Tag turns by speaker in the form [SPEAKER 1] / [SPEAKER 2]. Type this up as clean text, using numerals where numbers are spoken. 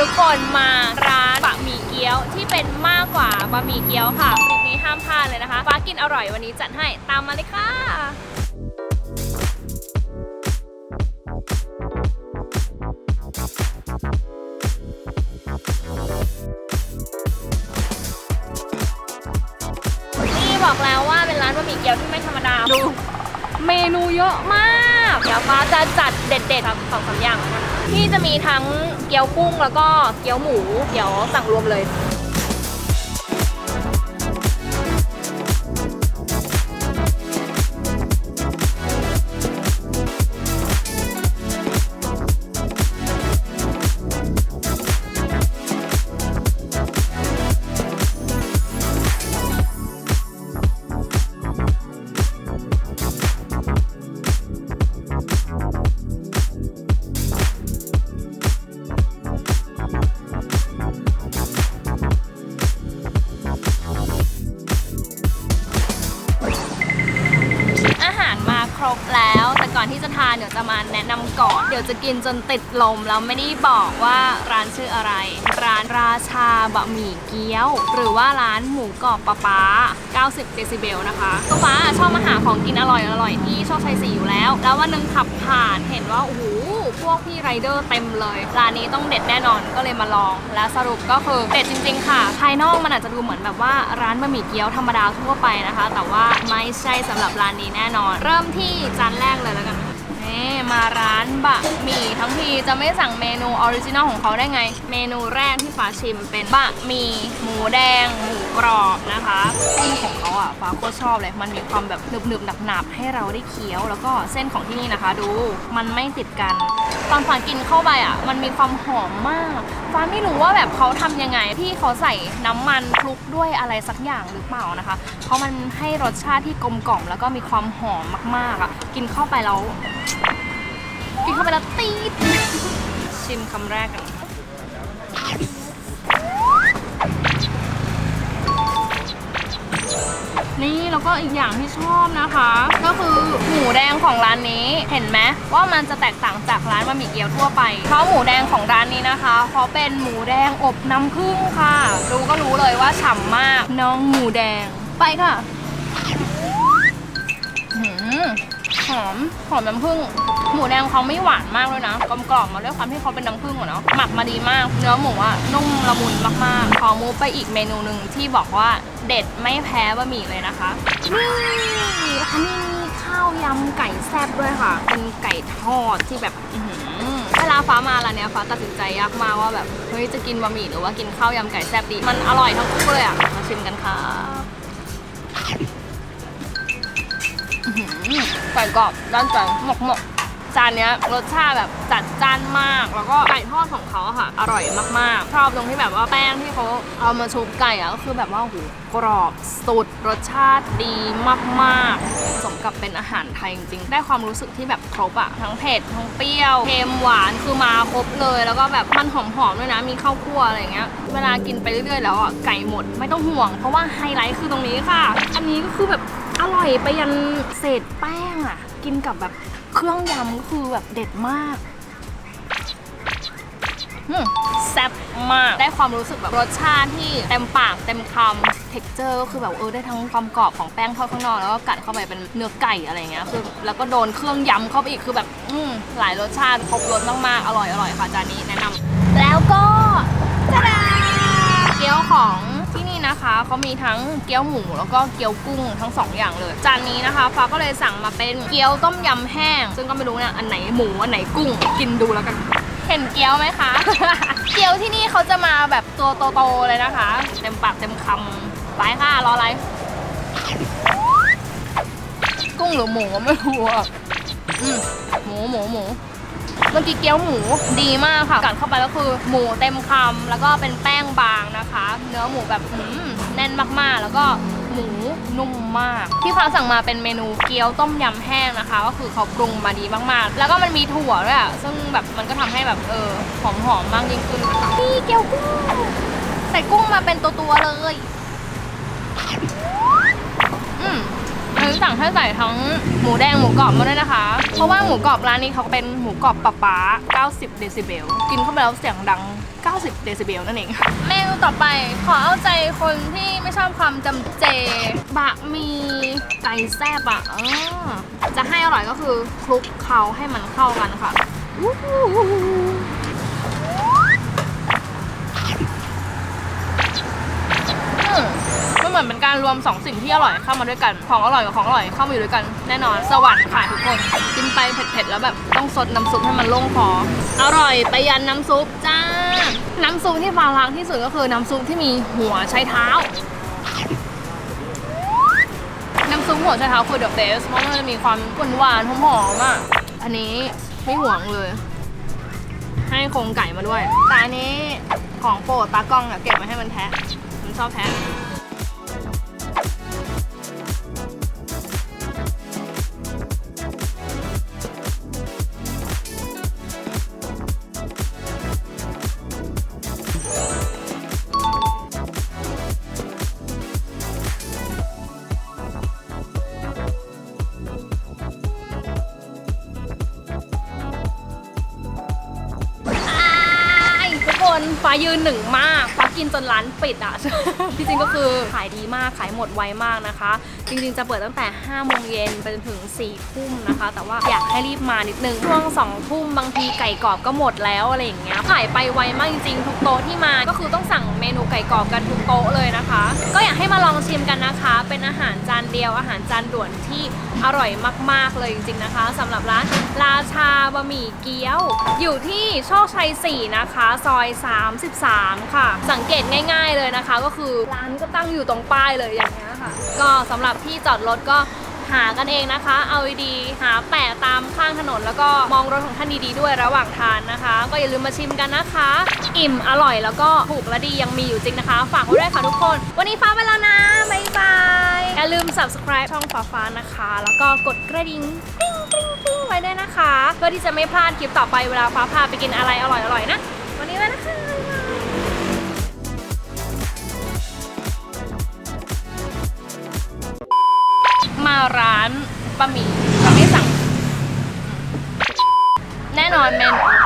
[SPEAKER 1] ทุกคนมาร้านบะหมี่เกี๊ยวที่เป็นมากกว่าบะหมี่เกี๊ยวค่ะคลิปนี้ห้ามพลาดเลยนะคะฟ้ากินอร่อยวันนี้จัดให้ตามมาเลยค่ะนี่บอกแล้วว่าเป็นร้านบะหมี่เกี๊ยวที่ไม่ธรรมดาดูเมนูเยอะมากเดี๋ยวฟ้าจะจัดเด็ดๆครับ2-3 อย่างที่จะมีทั้งเกี๊ยวกุ้งแล้วก็เกี๊ยวหมูเดี๋ยวสั่งรวมเลยครบแล้วแต่ก่อนที่จะทานเดี๋ยวจะมาแนะนำก่อนเดี๋ยวจะกินจนติดลมแล้วไม่ได้บอกว่าร้านชื่ออะไรร้านราชาบะหมี่เกี๊ยวหรือว่าร้านหมูกรอบป๊า90 เดซิเบลนะคะตัวฟ้าชอบมาหาของกินอร่อยที่โชคชัย 4อยู่แล้ววันนึงขับผ่านเห็นว่าโอ้โหพวกพี่ไรเดอร์เต็มเลยร้านนี้ต้องเด็ดแน่นอนก็เลยมาลองและสรุปก็คือเด็ดจริงๆค่ะภายนอกมันอาจจะดูเหมือนแบบว่าร้านบะหมี่เกี๊ยวธรรมดาทั่วไปนะคะแต่ว่าไม่ใช่สำหรับร้านนี้แน่นอนเริ่มที่จานแรกเลยแล้วกันนี่มาร้านบะหมี่ทั้งทีจะไม่สั่งเมนูออริจินอลของเขาได้ไงเมนูแรกที่ฟ้าชิมเป็นบะหมี่หมูแดงหมูกรอบนะคะเส้นของเขาอ่ะฟ้าก็ชอบเลยมันมีความแบบหนึบๆหนับๆให้เราได้เคี้ยวแล้วก็เส้นของที่นี่นะคะดูมันไม่ติดกันตอนฟ้ากินเข้าไปอ่ะมันมีความหอมมากฟ้าไม่รู้ว่าแบบเขาทำยังไงที่เขาใส่น้ำมันคลุกด้วยอะไรสักอย่างหรือเปล่านะคะเพราะมันให้รสชาติที่กลมกล่อมแล้วก็มีความหอมมากๆอ่ะกินเข้าไปแล้วตีดชิมคำแรกกันนี่แล้วก็อีกอย่างที่ชอบนะคะก็คือหมูแดงของร้านนี้เห็นไหมว่ามันจะแตกต่างจากร้านบะหมี่เกี๊ยวทั่วไปเพราะหมูแดงของร้านนี้นะคะเขาเป็นหมูแดงอบน้ำผึ้งค่ะดูก็รู้เลยว่าฉ่ำมากน้องหมูแดงไปค่ะหอมน้ำผึ้งหมูแดงเขาไม่หวานมากเลยนะกลมกล่อมมาด้วยความที่เขาเป็นน้ำผึ้งอะเนาะหมักมาดีมากเนื้อหมูอะนุ่มละมุนมากๆขอมูฟไปอีกเมนูหนึ่งที่บอกว่าเด็ดไม่แพ้บะหมี่เลยนะคะนี่แล้วนี่ข้าวยำไก่แซ่บด้วยค่ะเป็นไก่ทอดที่แบบเวลาฟ้ามาร้านเนี้ยฟ้าตัดสินใจยากมากว่าแบบเฮ้ยจะกินบะหมี่หรือว่ากินข้าวยำไก่แซ่บดีมันอร่อยทั้งคู่เลยอะมาชิมกันค่ะไก่กรอบด้านใจหมกจานนี้รสชาติแบบจัดจ้านมากแล้วก็ไก่ทอดของเขาค่ะอร่อยมากๆชอบตรงที่แบบว่าแป้งที่เขาเอามาชุบไก่อะก็คือแบบว่าหูกรอบสุดรสชาติดีมากๆสมกับเป็นอาหารไทยจริงๆได้ความรู้สึกที่แบบครบอะทั้งเผ็ดทั้งเปรี้ยวเค็มหวานคือมาครบเลยแล้วก็แบบมันหอมๆด้วยนะมีข้าวคั่วอะไรเงี้ยเวลากินไปเรื่อยๆแล้วอะไก่หมดไม่ต้องห่วงเพราะว่าไฮไลท์คือตรงนี้ค่ะอันนี้ก็คือแบบอร่อยไปยันเศษแป้งอะกินกับแบบเครื่องยำก็คือแบบเด็ดมากแซ่บมากได้ความรู้สึกแบบรสชาติที่เต็มปากเต็มคำเท็กเจอร์ก็คือแบบได้ทั้งความกรอบของแป้งทอดข้างนอกแล้วก็กัดเข้าไปเป็นเนื้อไก่อะไรเงี้ยคือแล้วก็โดนเครื่องยำเข้าไปอีกคือแบบหลายรสชาติครบรสมากๆอร่อยค่ะจานนี้แนะนำแล้วก็ตะดาเกี๊ยวของที่นี่นะคะเขามีทั้งเกี๊ยวหมูแล้วก็เกี๊ยวกุ้งทั้ง2อย่างเลยจานนี้นะคะฟ้าก็เลยสั่งมาเป็นเกี๊ยวต้มยำแห้งซึ่งก็ไม่รู้นะอันไหนหมูอันไหนกุ้งกินดูแล้วกันเห็นเกี๊ยวไหมคะ เกี๊ยวที่นี่เขาจะมาแบบตัวโตๆเลยนะคะเต็มปากเต็มคำไปค่ะรออะไรกุ้งหรือหมูไม่รู้อ่ะหมูเมื่อกี้เกี๊ยวหมูดีมากค่ะกัดเข้าไปก็คือหมูเต็มคำแล้วก็เป็นแป้งบางนะคะเนื้อหมูแบบแน่นมากๆแล้วก็หมูนุ่มมากที่ฟ้าสั่งมาเป็นเมนูเกี๊ยวต้มยำแห้งนะคะก็คือเขาปรุงมาดีมากๆแล้วก็มันมีถั่วด้วยอ่ะซึ่งแบบมันก็ทำให้แบบหอมมากยิ่งขึ้นนะคะนี่เกี๊ยวกุ้งใส่กุ้งมาเป็นตัวเลย สั่งให้ใส่ทั้งหมูแดงหมูกรอบมาด้วยนะคะเพราะว่าหมูกรอบร้านนี้เขาเป็นหมูกรอบป๊า90 เดซิเบลกินเข้าไปแล้วเสียงดัง90 เดซิเบลนั่นเองเมนูต่อไปขอเอาใจคนที่ไม่ชอบความจำเจบะหมี่ไก่แซ่บอ่ะจะให้อร่อยก็คือคลุกเคล้าให้มันเข้ากันค่ะมันเหมือนเป็นการรวม2สิ่งที่อร่อยเข้ามาด้วยกันของอร่อยกับของอร่อยเข้ามาอยู่ด้วยกันแน่นอนสวรรค์ค่ะทุกคนกินไปเผ็ดๆแล้วแบบต้องซดน้ำซุปให้มันโล่งคออร่อยไปยันน้ำซุปจ้าน้ำซุปที่ฟ้าล้างที่สุดก็คือน้ำซุปที่มีหัวไชเท้าน้ำซุปหัวไชเท้าคือเดอะเบสเพราะมันจะมีความหวานๆหอมๆอ่ะอันนี้ไม่ห่วงเลยให้โครงไก่มาด้วยแต่อันนี้ของโปรดตากล้องอะเก็บมาให้มันแทะมันชอบแทะฟ้ายืนหนึ่งมากฟ้ากินจนร้านปิดอ่ะ จริงๆก็คือขายดีมากขายหมดไวมากนะคะจริงๆจะเปิดตั้งแต่5 โมงเย็นไปจนถึง4 ทุ่มนะคะแต่ว่าอยากให้รีบมานิดนึงช่วง2 ทุ่มบางทีไก่กรอบก็หมดแล้วอะไรอย่างเงี้ยขายไปไวมากจริงๆทุกโต๊ะที่มาก็คือต้องสั่งเมนูไก่กรอบกันทุกโต๊ะเลยนะคะก็อยากให้มาลองชิมกันนะคะเป็นอาหารจานเดียวอาหารจานด่วนที่อร่อยมากๆเลยจริงๆนะคะสำหรับร้านราชาบะหมี่เกี๊ยวอยู่ที่โชคชัย4นะคะซอย33ค่ะสังเกตง่ายๆเลยนะคะก็คือร้านก็ตั้งอยู่ตรงป้ายเลยอย่างเงี้ยค่ะก็สำหรับที่จอดรถก็หากันเองนะคะเอาดีหาแปะตามข้างถนนแล้วก็มองรถของท่านดีๆด้วยระหว่างทานนะคะก็อย่าลืมมาชิมกันนะคะอิ่มอร่อยแล้วก็ถูกและดียังมีอยู่จริงนะคะฝากไว้ด้วยค่ะทุกคนวันนี้ฟ้าไปแล้วนะบ๊ายบายอย่าลืม subscribe ช่องฟ้านะคะแล้วก็กดกระดิ่งกริ๊งกริ๊งกริ๊งไว้ด้วยนะคะเพื่อที่จะไม่พลาดคลิปต่อไปเวลาฟ้าพาไปกินอะไรอร่อยๆนะวันนี้ไปนะคะมาร้านบะหมี่จะไม่สั่งแน่นอนเมนู